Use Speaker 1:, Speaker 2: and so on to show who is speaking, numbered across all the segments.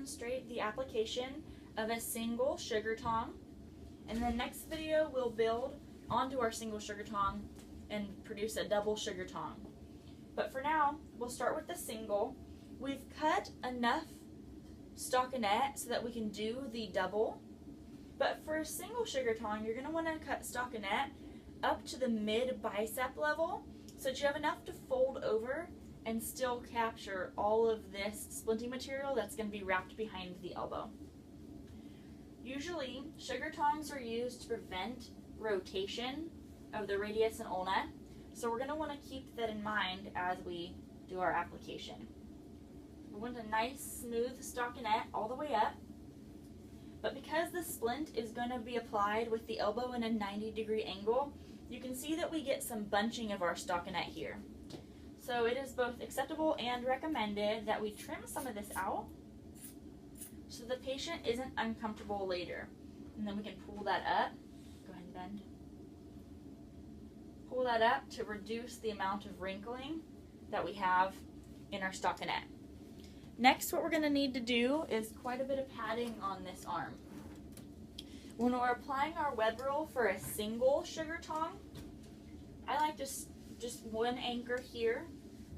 Speaker 1: demonstrate the application of a single sugar tong. In the next video, we'll build onto our single sugar tong and produce a double sugar tong. But for now, we'll start with the single. We've cut enough stockinette so that we can do the double. But for a single sugar tong, you're going to want to cut stockinette up to the mid bicep level so that you have enough to fold over and still capture all of this splinting material that's going to be wrapped behind the elbow. Usually, sugar tongs are used to prevent rotation of the radius and ulna, so we're going to want to keep that in mind as we do our application. We want a nice smooth stockinette all the way up, but because the splint is going to be applied with the elbow in a 90-degree angle, you can see that we get some bunching of our stockinette here. So it is both acceptable and recommended that we trim some of this out so the patient isn't uncomfortable later. And then we can pull that up. Go ahead and bend. Pull that up to reduce the amount of wrinkling that we have in our stockinette. Next, what we're going to need to do is quite a bit of padding on this arm. When we're applying our web roll for a single sugar tong, I like just one anchor here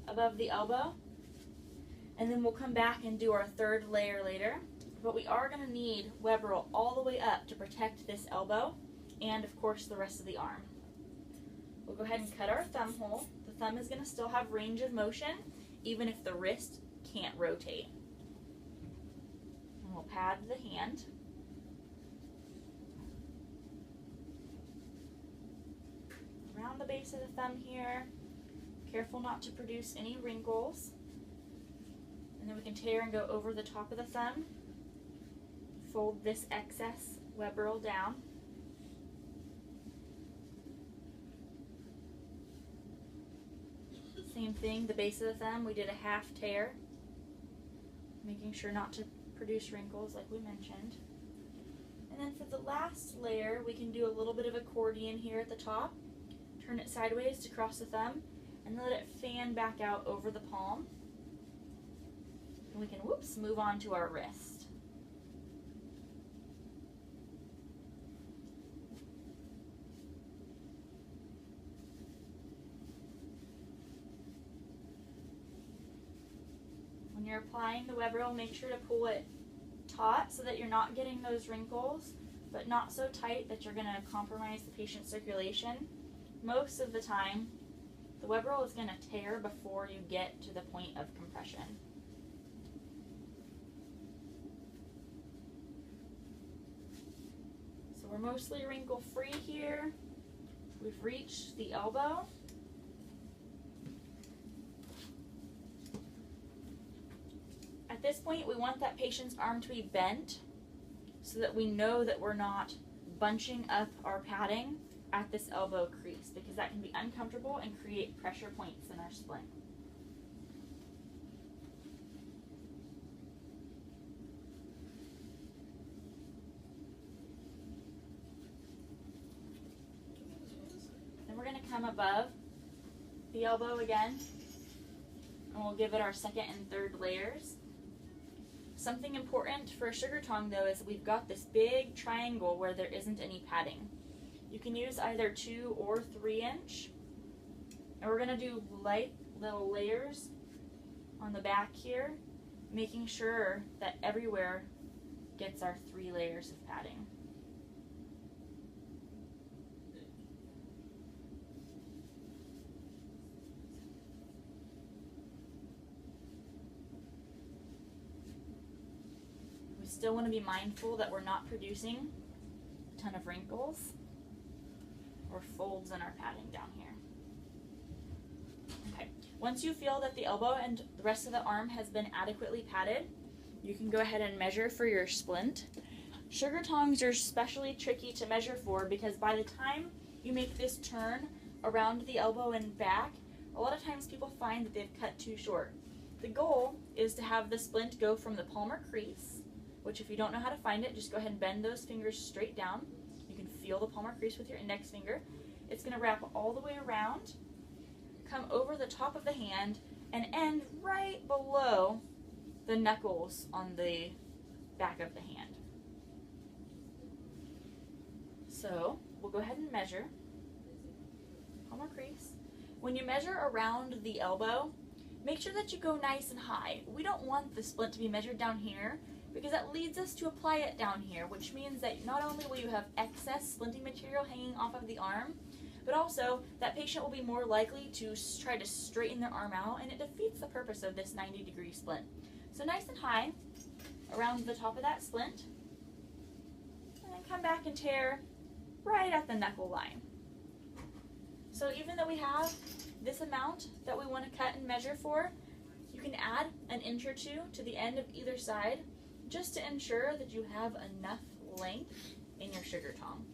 Speaker 1: above the elbow, and then we'll come back and do our third layer later. But we are going to need web roll all the way up to protect this elbow and, of course, the rest of the arm. We'll go ahead and cut our thumb hole. The thumb is going to still have range of motion, even if the wrist can't rotate. And we'll pad the hand. Around the base of the thumb here. Careful not to produce any wrinkles. And then we can tear and go over the top of the thumb. Fold this excess web roll down. Same thing, the base of the thumb, we did a half tear, making sure not to produce wrinkles like we mentioned. And then for the last layer, we can do a little bit of accordion here at the top. Turn it sideways to cross the thumb and let it fan back out over the palm. And we can, move on to our wrist. When you're applying the web roll, make sure to pull it taut so that you're not getting those wrinkles, but not so tight that you're going to compromise the patient's circulation. Most of the time, the web roll is going to tear before you get to the point of compression. So we're mostly wrinkle-free here. We've reached the elbow. At this point, we want that patient's arm to be bent so that we know that we're not bunching up our padding at this elbow crease, because that can be uncomfortable and create pressure points in our splint. Then we're going to come above the elbow again, and we'll give it our second and third layers. Something important for a sugar tong, though, is we've got this big triangle where there isn't any padding. You can use either 2 or 3 inch. And we're going to do light little layers on the back here, making sure that everywhere gets our 3 layers of padding. We still want to be mindful that we're not producing a ton of wrinkles or folds in our padding down here. Okay, once you feel that the elbow and the rest of the arm has been adequately padded, you can go ahead and measure for your splint. Sugar tongs are especially tricky to measure for because by the time you make this turn around the elbow and back, a lot of times people find that they've cut too short. The goal is to have the splint go from the palmar crease, which if you don't know how to find it, just go ahead and bend those fingers straight down. You can feel the palmar crease with your index finger. It's going to wrap all the way around, come over the top of the hand, and end right below the knuckles on the back of the hand. So we'll go ahead and measure. Palmar crease. When you measure around the elbow, make sure that you go nice and high. We don't want the splint to be measured down here because that leads us to apply it down here, which means that not only will you have excess splinting material hanging off of the arm, but also that patient will be more likely to try to straighten their arm out, and it defeats the purpose of this 90-degree splint. So nice and high around the top of that splint, and then come back and tear right at the knuckle line. So even though we have this amount that we want to cut and measure for, you can add an inch or two to the end of either side just to ensure that you have enough length in your sugar tong.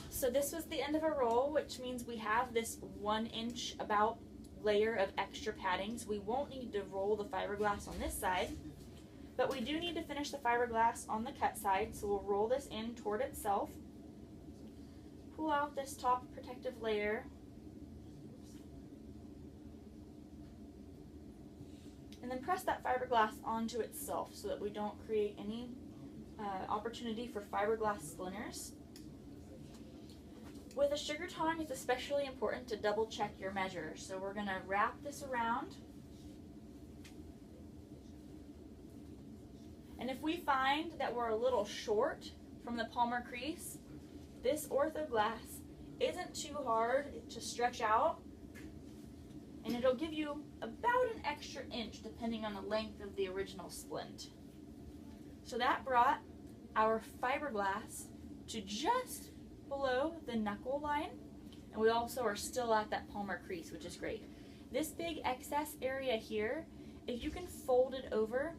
Speaker 1: So this was the end of our roll, which means we have this 1 inch about layer of extra padding. So we won't need to roll the fiberglass on this side, but we do need to finish the fiberglass on the cut side. So we'll roll this in toward itself, pull out this top protective layer, and then press that fiberglass onto itself so that we don't create any opportunity for fiberglass splinters. With a sugar tong, it's especially important to double check your measure. So we're going to wrap this around. And if we find that we're a little short from the palmar crease, this ortho glass isn't too hard to stretch out, and it'll give you about an extra inch depending on the length of the original splint. So that brought our fiberglass to just below the knuckle line, and we also are still at that palmar crease, which is great. This big excess area here, if you can fold it over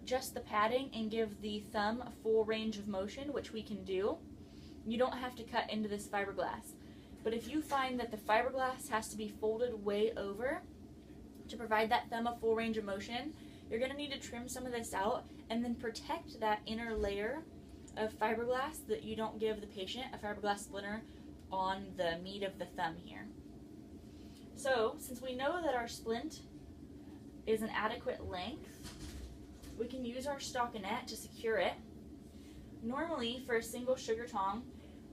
Speaker 1: just the padding and give the thumb a full range of motion, which we can do, you don't have to cut into this fiberglass. But if you find that the fiberglass has to be folded way over to provide that thumb a full range of motion, you're going to need to trim some of this out and then protect that inner layer of fiberglass so that you don't give the patient a fiberglass splinter on the meat of the thumb here. So since we know that our splint is an adequate length, we can use our stockinette to secure it. Normally for a single sugar tong,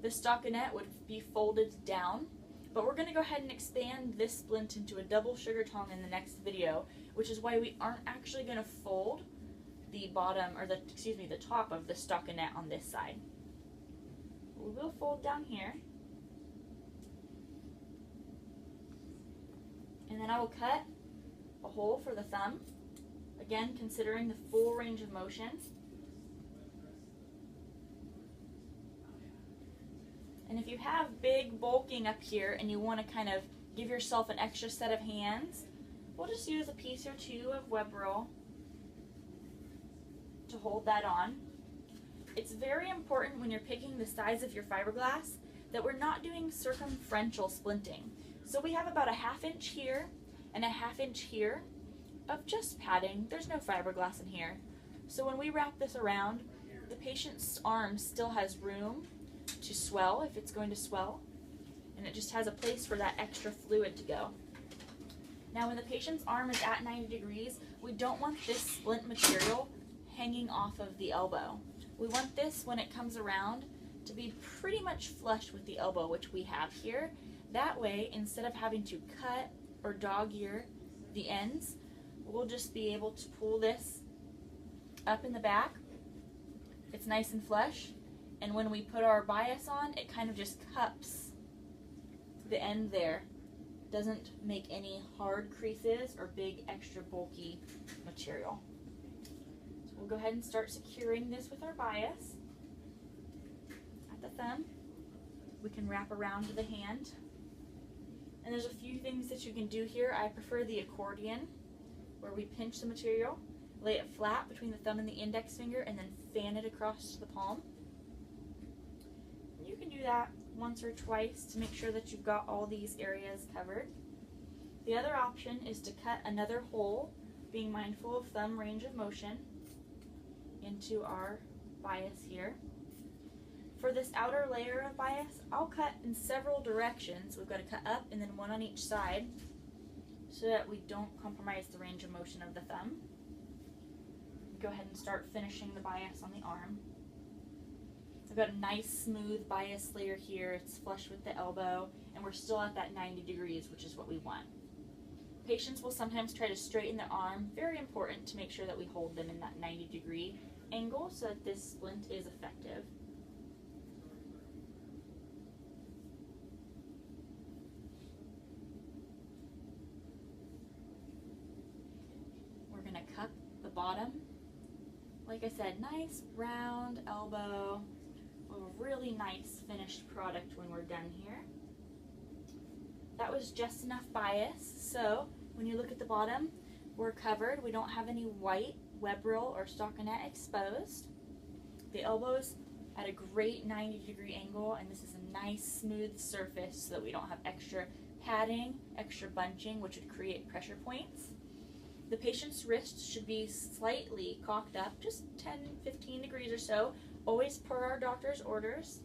Speaker 1: the stockinette would be folded down, but we're going to go ahead and expand this splint into a double sugar tong in the next video, which is why we aren't actually going to fold the bottom, or the top of the stockinette on this side. We will fold down here, and then I will cut a hole for the thumb, again considering the full range of motion. And if you have big bulking up here and you want to kind of give yourself an extra set of hands, we'll just use a piece or two of web roll to hold that on. It's very important when you're picking the size of your fiberglass that we're not doing circumferential splinting. So we have about a 1/2 inch here and a 1/2 inch here of just padding. There's no fiberglass in here. So when we wrap this around, the patient's arm still has room to swell if it's going to swell, and it just has a place for that extra fluid to go. Now when the patient's arm is at 90 degrees, we don't want this splint material hanging off of the elbow. We want this, when it comes around, to be pretty much flush with the elbow, which we have here. That way, instead of having to cut or dog ear the ends, we'll just be able to pull this up in the back. It's nice and flush, and when we put our bias on, it kind of just cups the end there. Doesn't make any hard creases or big extra bulky material. So We'll go ahead and start securing this with our bias at the thumb. We can wrap around the hand. And there's a few things that you can do here. I prefer the accordion, where we pinch the material, lay it flat between the thumb and the index finger, and then fan it across the palm. You can do that once or twice to make sure that you've got all these areas covered. The other option is to cut another hole, being mindful of thumb range of motion, into our bias here. For this outer layer of bias, I'll cut in several directions. We've got to cut up and then one on each side so that we don't compromise the range of motion of the thumb. Go ahead and start finishing the bias on the arm. I've got a nice smooth bias layer here. It's flush with the elbow, and we're still at that 90 degrees, which is what we want. Patients will sometimes try to straighten their arm. Very important to make sure that we hold them in that 90-degree angle so that this splint is effective. We're going to cup the bottom. Like I said, nice round elbow. A really nice finished product when we're done here. That was just enough bias, so when you look at the bottom, we're covered. We don't have any white web roll or stockinette exposed. The elbow's at a great 90-degree angle, and this is a nice smooth surface so that we don't have extra padding, extra bunching, which would create pressure points. The patient's wrist should be slightly cocked up, just 10-15 degrees or so, always per our doctor's orders,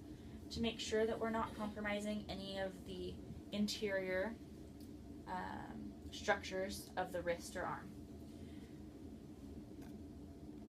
Speaker 1: to make sure that we're not compromising any of the interior structures of the wrist or arm.